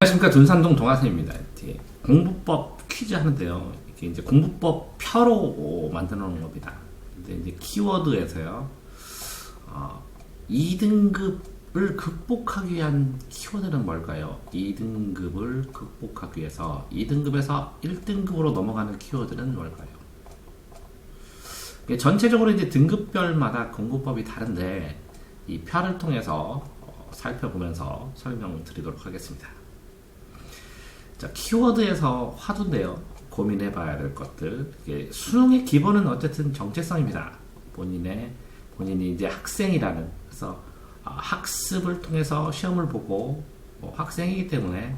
안녕하십니까. 둔산동 동아선입니다. 이렇게 공부법 퀴즈 하는데요. 이게 이제 공부법 표로 만들어 놓은 겁니다. 근데 이제 키워드에서요, 2등급을 극복하기 위한 키워드는 뭘까요? 2등급을 극복하기 위해서 2등급에서 1등급으로 넘어가는 키워드는 뭘까요? 전체적으로 이제 등급별마다 공부법이 다른데 이 표를 통해서 살펴보면서 설명을 드리도록 하겠습니다. 자, 키워드에서 화두인데요. 고민해 봐야 될 것들. 수능의 기본은 어쨌든 정체성입니다. 본인이 이제 학생이라는, 그래서 학습을 통해서 시험을 보고, 학생이기 때문에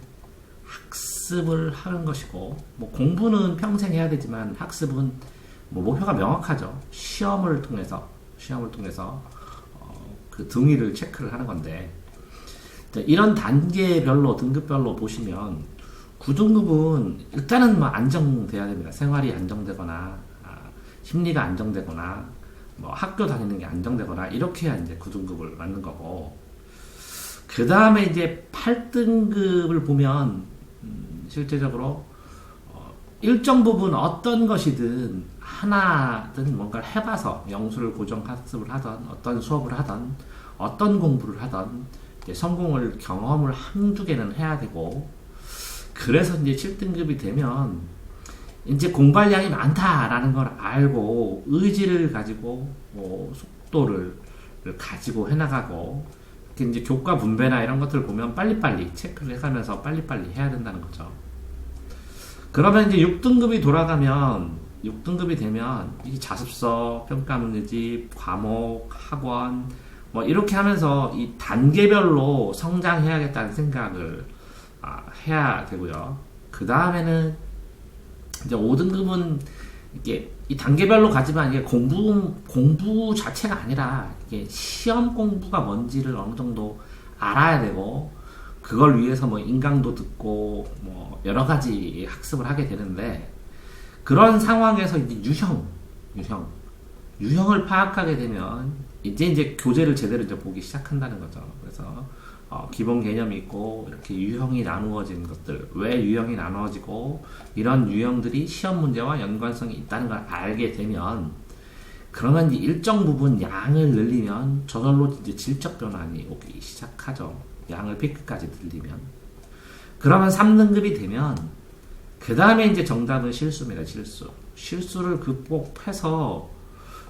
학습을 하는 것이고, 공부는 평생 해야 되지만 학습은 목표가 명확하죠. 시험을 통해서 그 등위를 체크를 하는 건데, 이런 단계별로, 등급별로 보시면 9등급은 일단은 안정돼야 됩니다. 생활이 안정되거나, 심리가 안정되거나, 학교 다니는 게 안정되거나, 이렇게 해야 이제 9등급을 맞는 거고, 그 다음에 이제 8등급을 보면, 실제적으로, 일정 부분 어떤 것이든, 하나든 뭔가를 해봐서, 영수를 고정 학습을 하던, 어떤 수업을 하던, 어떤 공부를 하던, 성공을 경험을 한두 개는 해야 되고, 그래서 이제 7등급이 되면 이제 공부할 양이 많다라는 걸 알고 의지를 가지고 속도를 가지고 해나가고, 이렇게 이제 교과 분배나 이런 것들을 보면 빨리빨리 체크를 해가면서 빨리빨리 해야 된다는 거죠. 그러면 이제 6등급이 돌아가면, 6등급이 되면 이 자습서, 평가 문제집, 과목, 학원 이렇게 하면서 이 단계별로 성장해야겠다는 생각을 해야 되고요. 그 다음에는 이제 5등급은 이게 이 단계별로 가지만 이게 공부 자체가 아니라 이게 시험 공부가 뭔지를 어느 정도 알아야 되고, 그걸 위해서 인강도 듣고 여러 가지 학습을 하게 되는데, 그런 상황에서 이제 유형을 파악하게 되면 이제 교재를 제대로 이제 보기 시작한다는 거죠. 그래서 기본 개념이 있고, 이렇게 유형이 나누어진 것들, 왜 유형이 나누어지고, 이런 유형들이 시험 문제와 연관성이 있다는 걸 알게 되면, 그러면 이제 일정 부분 양을 늘리면 저절로 이제 질적 변환이 오기 시작하죠. 양을 피크까지 늘리면. 그러면 3등급이 되면, 그 다음에 이제 정답은 실수입니다. 실수를 극복해서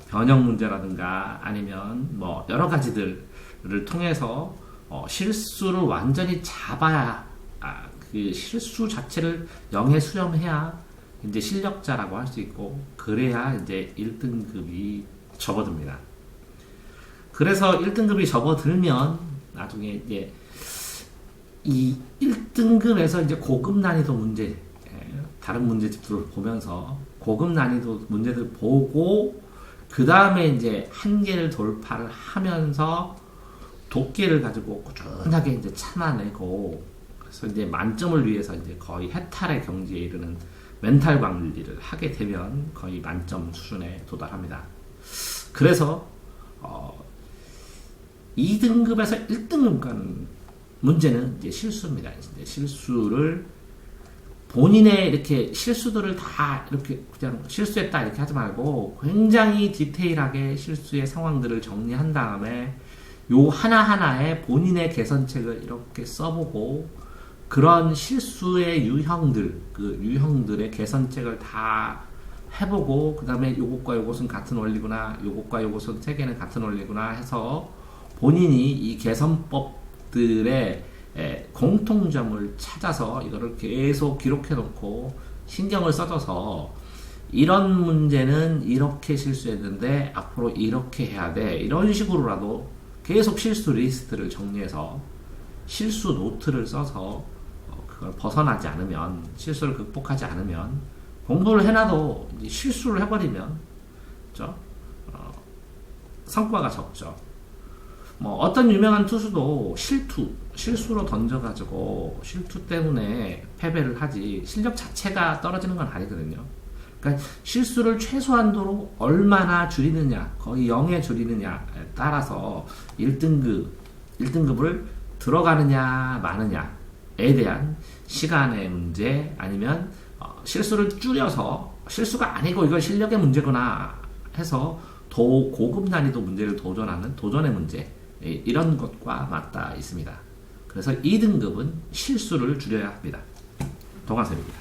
변형 문제라든가 아니면 여러 가지들을 통해서 실수를 완전히 잡아야, 그 실수 자체를 0에 수렴해야 이제 실력자라고 할 수 있고, 그래야 이제 1등급이 접어듭니다. 그래서 1등급이 접어들면 나중에 이제 이 1등급에서 이제 고급 난이도 문제, 다른 문제집들을 보면서 고급 난이도 문제들 보고, 그 다음에 이제 한계를 돌파를 하면서 도끼를 가지고 꾸준하게 이제 참아내고, 그래서 이제 만점을 위해서 이제 거의 해탈의 경지에 이르는 멘탈 관리를 하게 되면 거의 만점 수준에 도달합니다. 그래서 2등급에서 1등급 가는 문제는 이제 실수입니다. 이제 실수를 본인의 이렇게 실수들을 다 이렇게 그냥 실수했다 이렇게 하지 말고, 굉장히 디테일하게 실수의 상황들을 정리한 다음에 요 하나하나에 본인의 개선책을 이렇게 써보고, 그런 실수의 유형들, 그 유형들의 개선책을 다 해보고, 그 다음에 요것과 요것은 같은 원리구나, 요것과 요것은 세 개는 같은 원리구나 해서 본인이 이 개선법들의 공통점을 찾아서 이거를 계속 기록해 놓고 신경을 써줘서, 이런 문제는 이렇게 실수했는데 앞으로 이렇게 해야 돼, 이런 식으로라도 계속 실수 리스트를 정리해서 실수 노트를 써서 그걸 벗어나지 않으면, 실수를 극복하지 않으면, 공부를 해놔도 실수를 해버리면 그렇죠? 성과가 적죠. 어떤 유명한 투수도 실수로 던져가지고 실투 때문에 패배를 하지, 실력 자체가 떨어지는 건 아니거든요. 그러니까 실수를 최소한도로 얼마나 줄이느냐, 거의 0에 줄이느냐에 따라서 1등급을 들어가느냐 마느냐에 대한 시간의 문제 아니면 실수를 줄여서 실수가 아니고 이건 실력의 문제구나 해서 더 고급 난이도 문제를 도전하는 도전의 문제 이런 것과 맞닿아 있습니다. 그래서 2등급은 실수를 줄여야 합니다. 동아쌤입니다.